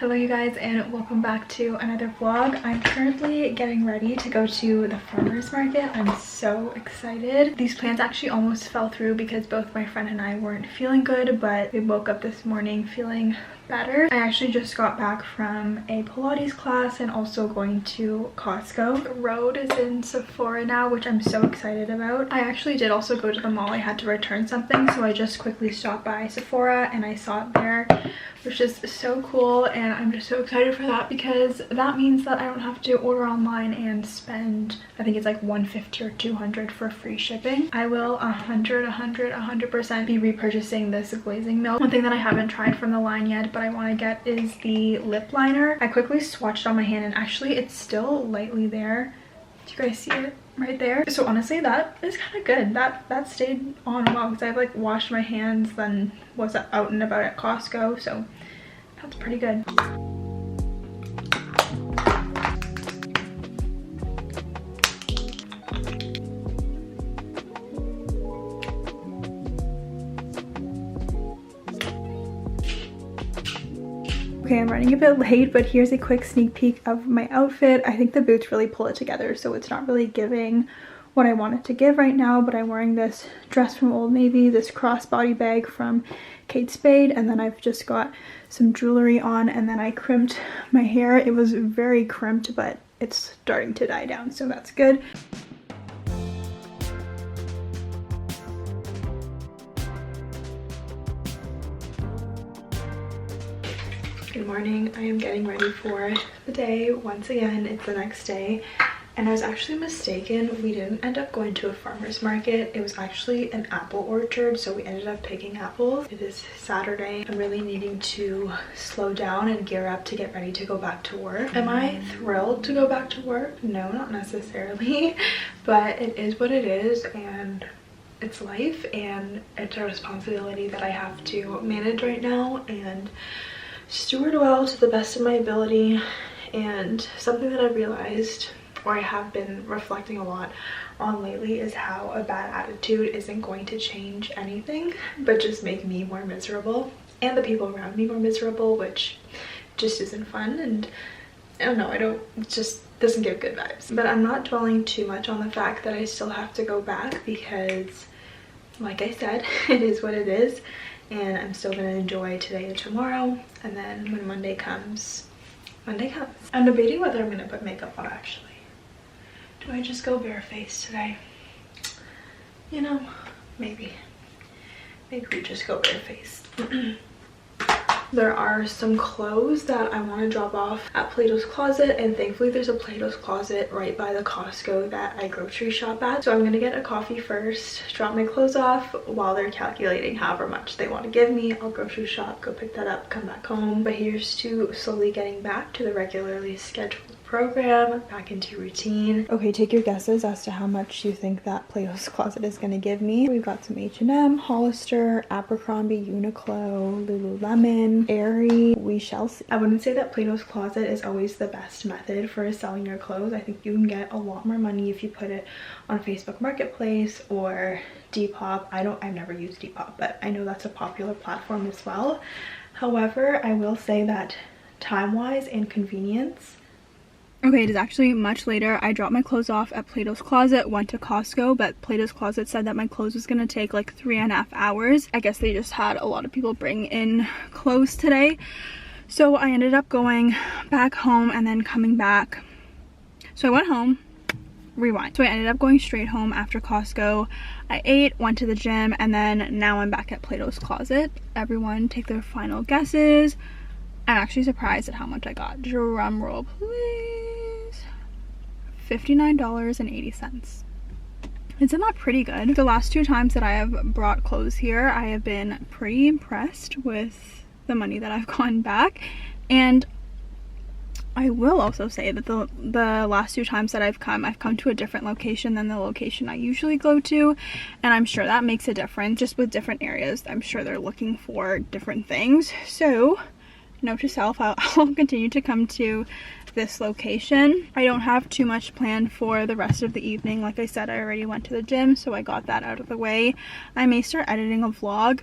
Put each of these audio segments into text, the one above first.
Hello you guys, and welcome back to another vlog. I'm currently getting ready to go to the farmers market. I'm so excited. These plans actually almost fell through because both my friend and I weren't feeling good, but we woke up this morning feeling better. I actually just got back from a Pilates class and also going to Costco. The road is in Sephora now, which I'm so excited about. I actually did also go to the mall. I had to return something, so I just quickly stopped by Sephora and I saw it there, which is so cool, and I'm just so excited for that because that means that I don't have to order online and spend, I think it's like $150 or $200 for free shipping. I will 100% be repurchasing this glazing milk. One thing that I haven't tried from the line yet but I want to get is the lip liner. I quickly swatched on my hand and actually it's still lightly there. Do you guys see it? Right there. So honestly, that is kind of good. That stayed on well because I've like washed my hands, then was out and about at Costco, so that's pretty good. Okay, I'm running a bit late, but here's a quick sneak peek of my outfit. I think the boots really pull it together, so it's not really giving what I want it to give right now, but I'm wearing this dress from Old Navy, this crossbody bag from Kate Spade, and then I've just got some jewelry on, and then I crimped my hair. It was very crimped, but it's starting to die down, so that's good. Good morning. I am getting ready for the day. Once again, it's the next day, and I was actually mistaken. We didn't end up going to a farmer's market. It was actually an apple orchard, so we ended up picking apples. It is Saturday. I'm really needing to slow down and gear up to get ready to go back to work. Am I thrilled to go back to work? No, not necessarily, but it is what it is, and it's life, and it's a responsibility that I have to manage right now and steward well to the best of my ability. And something that I realized, or I have been reflecting a lot on lately, is how a bad attitude isn't going to change anything but just make me more miserable and the people around me more miserable, which just isn't fun. And I don't know, it just doesn't give good vibes. But I'm not dwelling too much on the fact that I still have to go back because, like I said, it is what it is. And I'm still gonna enjoy today and tomorrow, and then when Monday comes. I'm debating whether I'm gonna put makeup on actually. Do I just go barefaced today? You know, maybe we just go barefaced. There are some clothes that I want to drop off at Plato's Closet, and thankfully there's a Plato's Closet right by the Costco that I grocery shop at. So I'm gonna get a coffee first, drop my clothes off while they're calculating however much they want to give me. I'll grocery shop, go pick that up, come back home. But here's to slowly getting back to the regularly scheduled program, back into routine. Okay, take your guesses as to how much you think that Plato's Closet is going to give me. We've got some H&M, Hollister, Abercrombie, Uniqlo, Lululemon, Aerie. We shall see. I wouldn't say that Plato's Closet is always the best method for selling your clothes. I think you can get a lot more money if you put it on Facebook Marketplace or Depop. I've never used Depop, but I know that's a popular platform as well. However, I will say that time-wise and convenience. Okay, it is actually much later. I dropped my clothes off at Plato's Closet, went to Costco, but Plato's Closet said that my clothes was gonna take like 3.5 hours. I guess they just had a lot of people bring in clothes today. So I ended up going back home and then coming back. So I went home, rewind. So I ended up going straight home after Costco. I ate, went to the gym, and then now I'm back at Plato's Closet. Everyone take their final guesses. I'm actually surprised at how much I got. Drum roll, please. $59.80. Isn't that pretty good? The last 2 times that I have brought clothes here, I have been pretty impressed with the money that I've gotten back. And I will also say that the last 2 times that I've come to a different location than the location I usually go to, and I'm sure that makes a difference. Just with different areas, I'm sure they're looking for different things. So note to self, I'll continue to come to this location. I don't have too much planned for the rest of the evening. Like I said, I already went to the gym, so I got that out of the way. I may start editing a vlog.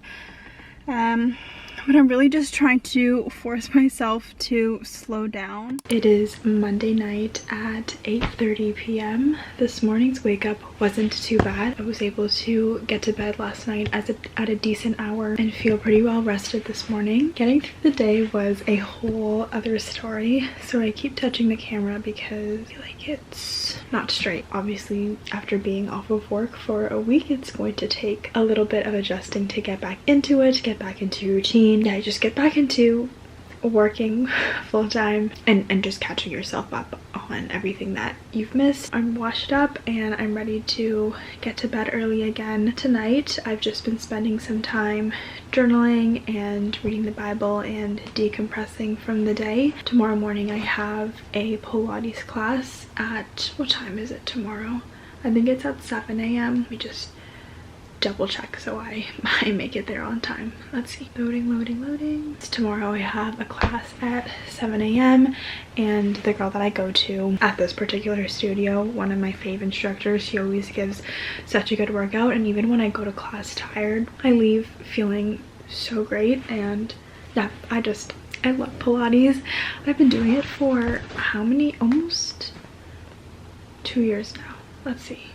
but I'm really just trying to force myself to slow down. It is Monday night at 8:30 p.m. This morning's wake up wasn't too bad. I was able to get to bed last night at a decent hour and feel pretty well rested this morning. Getting through the day was a whole other story, so I keep touching the camera because I feel like it's not straight. Obviously, after being off of work for a week, it's going to take a little bit of adjusting to get back into it, to get back into routine. Yeah, just get back into working full-time and just catching yourself up on everything that you've missed. I'm washed up and I'm ready to get to bed early again. Tonight I've just been spending some time journaling and reading the Bible and decompressing from the day. Tomorrow morning I have a Pilates class at, what time is it tomorrow? I think it's at 7 a.m. Let me just double check so I make it there on time. Let's see. Loading. Tomorrow I have a class at 7 a.m. and the girl that I go to at this particular studio, one of my fave instructors, she always gives such a good workout, and even when I go to class tired, I leave feeling so great. And yeah, I love Pilates. I've been doing it for how many? Almost 2 years now. Let's see.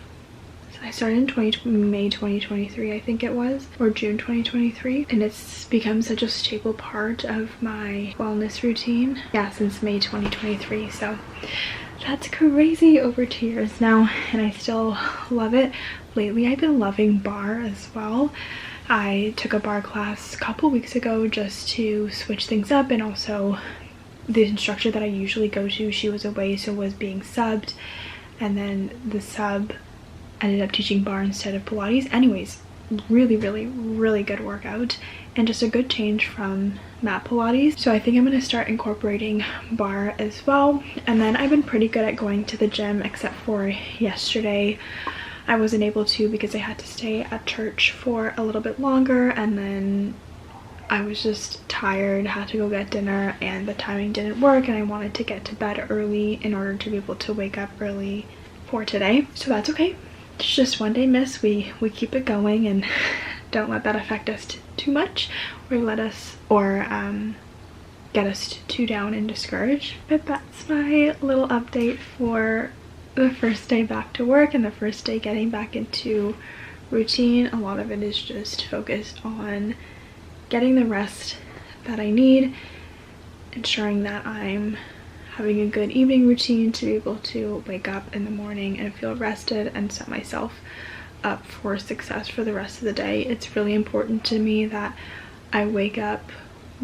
I started in May 2023, I think it was, or June 2023, and it's become such a staple part of my wellness routine, yeah, since May 2023, so that's crazy, over 2 years now, and I still love it. Lately, I've been loving barre as well. I took a barre class a couple weeks ago just to switch things up, and also the instructor that I usually go to, she was away, so was being subbed, and then the sub ended up teaching barre instead of Pilates. Anyways, really good workout and just a good change from mat Pilates. So I think I'm going to start incorporating barre as well. And then I've been pretty good at going to the gym, except for yesterday. I wasn't able to because I had to stay at church for a little bit longer, and then I was just tired, had to go get dinner, and the timing didn't work, and I wanted to get to bed early in order to be able to wake up early for today. So that's okay. It's just one day miss. We keep it going and don't let that affect us too much, or get us too down and discouraged. But that's my little update for the first day back to work and the first day getting back into routine. A lot of it is just focused on getting the rest that I need, ensuring that I'm having a good evening routine to be able to wake up in the morning and feel rested and set myself up for success for the rest of the day. It's really important to me that I wake up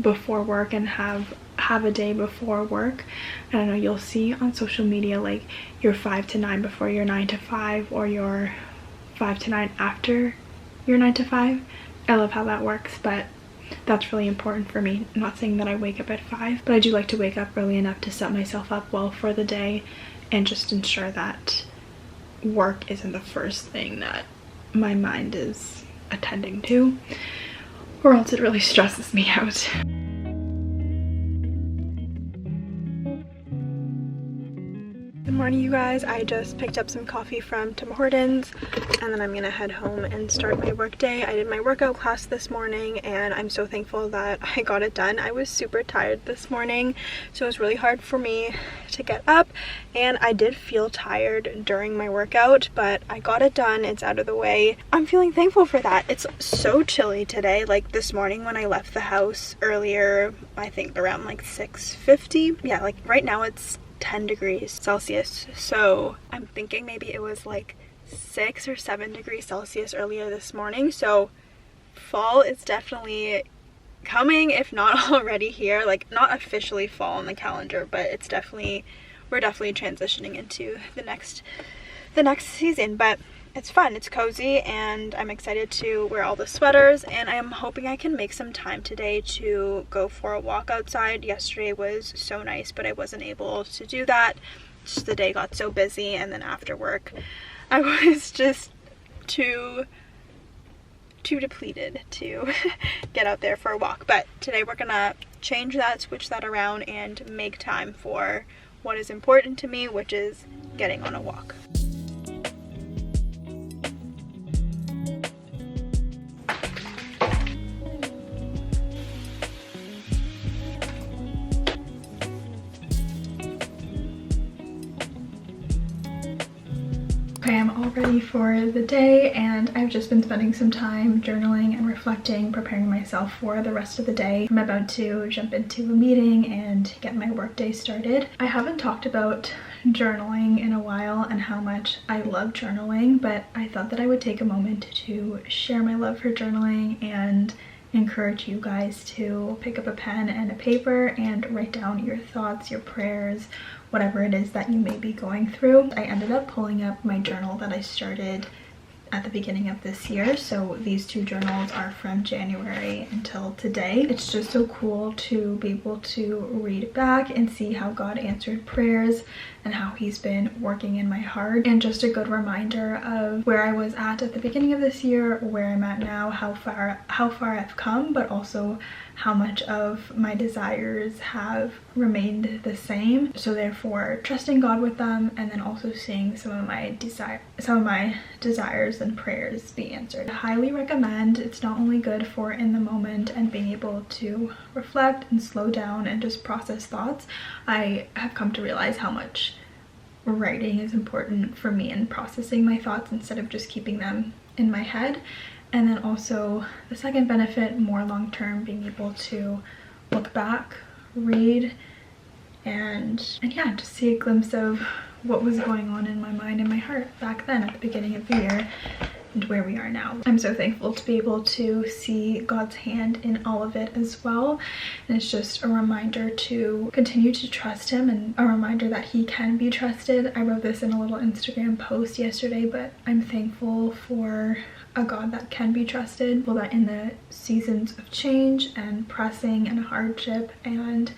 before work and have a day before work. And I know you'll see on social media like your 5 to 9 before your 9 to 5, or your 5 to 9 after your 9 to 5. I love how that works, but that's really important for me. I'm not saying that I wake up at 5, but I do like to wake up early enough to set myself up well for the day and just ensure that work isn't the first thing that my mind is attending to, or else it really stresses me out. Good morning, you guys. I just picked up some coffee from Tim Hortons, and then I'm gonna head home and start my work day. I did my workout class this morning and I'm so thankful that I got it done. I was super tired this morning, so it was really hard for me to get up, and I did feel tired during my workout, but I got it done. It's out of the way. I'm feeling thankful for that. It's so chilly today. Like this morning when I left the house earlier, I think around like 6:50. Yeah, like right now it's 10 degrees Celsius, so I'm thinking maybe it was like 6 or 7 degrees Celsius earlier this morning. So fall is definitely coming, if not already here. Like not officially fall on the calendar, but it's definitely, we're definitely transitioning into the next season. But it's fun, it's cozy, and I'm excited to wear all the sweaters, and I'm hoping I can make some time today to go for a walk outside. Yesterday was so nice, but I wasn't able to do that. Just the day got so busy, and then after work I was just too depleted to get out there for a walk. But today we're gonna change that, switch that around, and make time for what is important to me, which is getting on a walk. all ready for the day, and I've just been spending some time journaling and reflecting, preparing myself for the rest of the day. I'm about to jump into a meeting and get my workday started. I haven't talked about journaling in a while and how much I love journaling, but I thought that I would take a moment to share my love for journaling and encourage you guys to pick up a pen and a paper and write down your thoughts, your prayers, whatever it is that you may be going through. I ended up pulling up my journal that I started at the beginning of this year. So these two journals are from January until today. It's just so cool to be able to read back and see how God answered prayers and how he's been working in my heart, and just a good reminder of where I was at the beginning of this year, where I'm at now, how far I've come, but also how much of my desires have remained the same. So therefore trusting God with them, and then also seeing some of my desires and prayers be answered. I highly recommend. It's not only good for in the moment and being able to reflect and slow down and just process thoughts. I have come to realize how much writing is important for me in processing my thoughts instead of just keeping them in my head. And then also the second benefit, more long-term, being able to look back, read, and yeah, just see a glimpse of what was going on in my mind and my heart back then at the beginning of the year and where we are now. I'm so thankful to be able to see God's hand in all of it as well. And it's just a reminder to continue to trust him, and a reminder that he can be trusted. I wrote this in a little Instagram post yesterday, but I'm thankful for a God that can be trusted. Well, that in the seasons of change and pressing and hardship and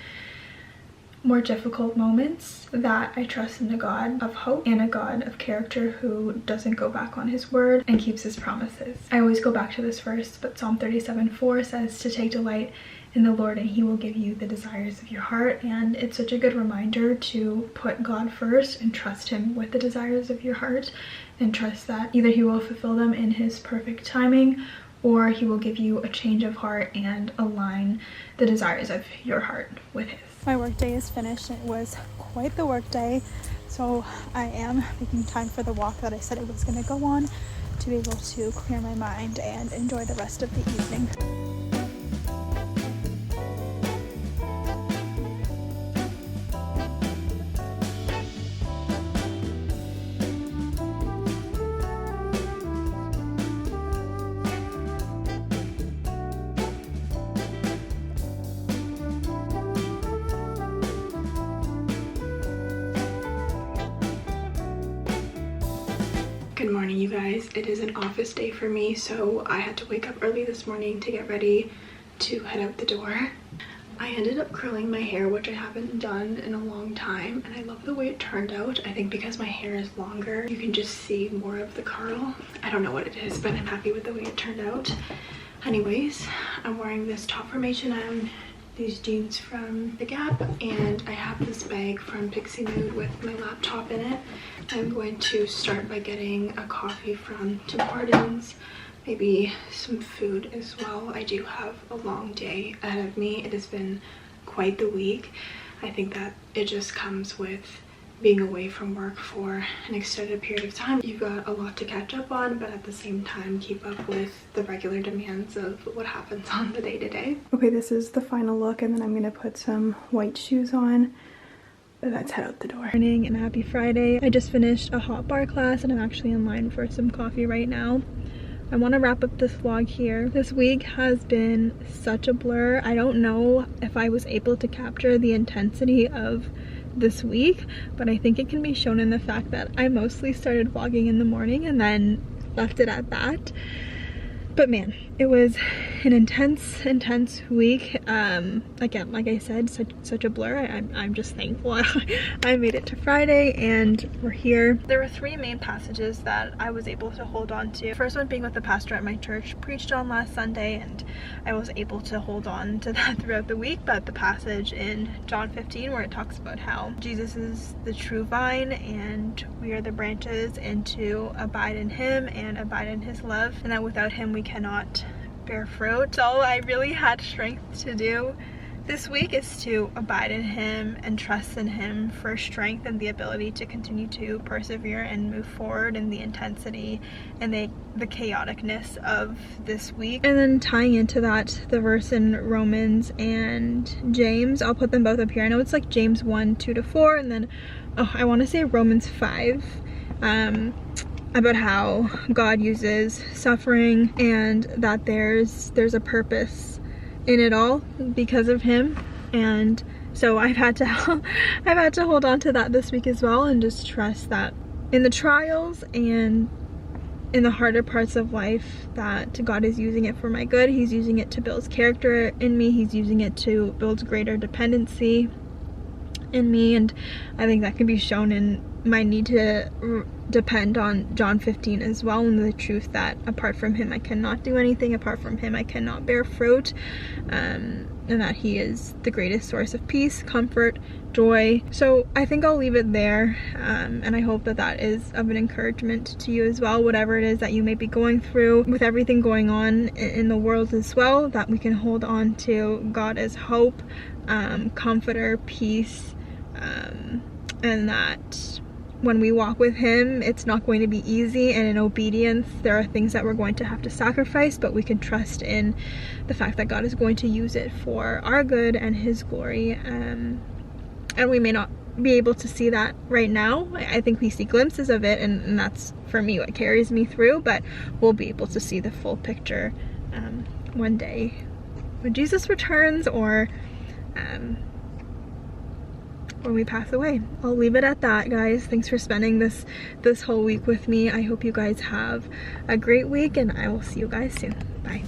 more difficult moments, that I trust in a God of hope and a God of character who doesn't go back on his word and keeps his promises. I always go back to this verse, but Psalm 37:4 says to take delight in the Lord and he will give you the desires of your heart. And it's such a good reminder to put God first and trust him with the desires of your heart, and trust that either he will fulfill them in his perfect timing, or he will give you a change of heart and align the desires of your heart with his. My workday is finished. It was quite the workday, so I am making time for the walk that I said I was going to go on to be able to clear my mind and enjoy the rest of the evening. Good morning, you guys. It is an office day for me, so I had to wake up early this morning to get ready to head out the door. I ended up curling my hair, which I haven't done in a long time, and I love the way it turned out. I think because my hair is longer, you can just see more of the curl. I don't know what it is, but I'm happy with the way it turned out. Anyways, I'm wearing this top from H&M, these jeans from The Gap, and I have this bag from Pixie Mood with my laptop in it. I'm going to start by getting a coffee from Tim Hortons, maybe some food as well. I do have a long day ahead of me. It has been quite the week. I think that it just comes with being away from work for an extended period of time. You've got a lot to catch up on, but at the same time keep up with the regular demands of what happens on the day-to-day. Okay, this is the final look, and then I'm gonna put some white shoes on. But let's head out the door. Morning and happy Friday. I just finished a hot bar class and I'm actually in line for some coffee right now. I want to wrap up this vlog here. This week has been such a blur. I don't know if I was able to capture the intensity of this week, but I think it can be shown in the fact that I mostly started vlogging in the morning and then left it at that. But man, it was an intense week. Again, like I said, such a blur. I'm just thankful I made it to Friday and we're here. There were three main passages that I was able to hold on to. First one being what the pastor at my church preached on last Sunday, and I was able to hold on to that throughout the week. But the passage in John 15 where it talks about how Jesus is the true vine and we are the branches, and to abide in him and abide in his love, and that without him we cannot bear fruit. So all I really had strength to do this week is to abide in him and trust in him for strength and the ability to continue to persevere and move forward in the intensity and the chaoticness of this week. And then tying into that, the verse in Romans and James, I'll put them both up here. I know it's like James 1:2-4, and then I want to say Romans 5, about how God uses suffering and that there's a purpose in it all because of him. And so I've had to hold on to that this week as well, and just trust that in the trials and in the harder parts of life that God is using it for my good. He's using it to build character in me. He's using it to build greater dependency in me, and I think that can be shown in my need to depend on John 15 as well, and the truth that apart from him I cannot do anything, apart from him I cannot bear fruit, and that he is the greatest source of peace, comfort, joy. So I think I'll leave it there, and I hope that that is of an encouragement to you as well, whatever it is that you may be going through with everything going on in the world as well, that we can hold on to God as hope, comforter, peace, and that when we walk with him, it's not going to be easy, and in obedience there are things that we're going to have to sacrifice, but we can trust in the fact that God is going to use it for our good and his glory. And we may not be able to see that right now. I think we see glimpses of it, and that's for me what carries me through, but we'll be able to see the full picture one day when Jesus returns, or when we pass away. I'll leave it at that, guys. Thanks for spending this whole week with me. I hope you guys have a great week, and I will see you guys soon. Bye.